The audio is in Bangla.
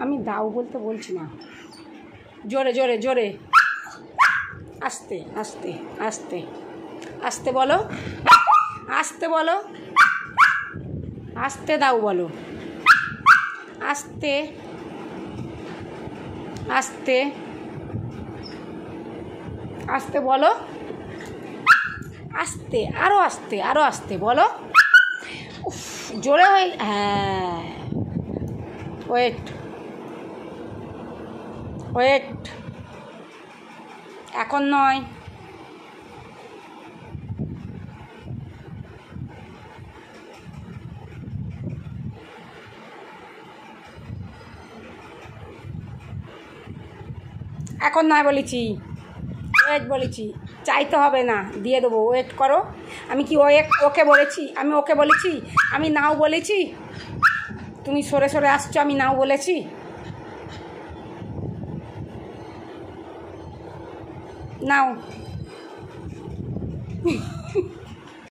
আমি দাও বলতে বলছি না, জোরে জোরে জোরে, আস্তে আস্তে আস্তে আস্তে বলো, আস্তে বলো, আস্তে দাও বলো, আস্তে আস্তে আস্তে বলো, আস্তে, আরও আস্তে, আরও আস্তে বলো। উফ, জোরে হয়ে, হ্যাঁ, ওয়েট ওয়েট, এখন নয়, এখন নয় বলেছি, ওয়েট বলেছি, চাইতে হবে না, দিয়ে দেবো, ওয়েট করো। আমি কি ওকে বলেছি? আমি ওকে বলেছি? আমি নাও বলেছি? তুমি সরে সরে আসছো, আমি নাও বলেছি? নাও।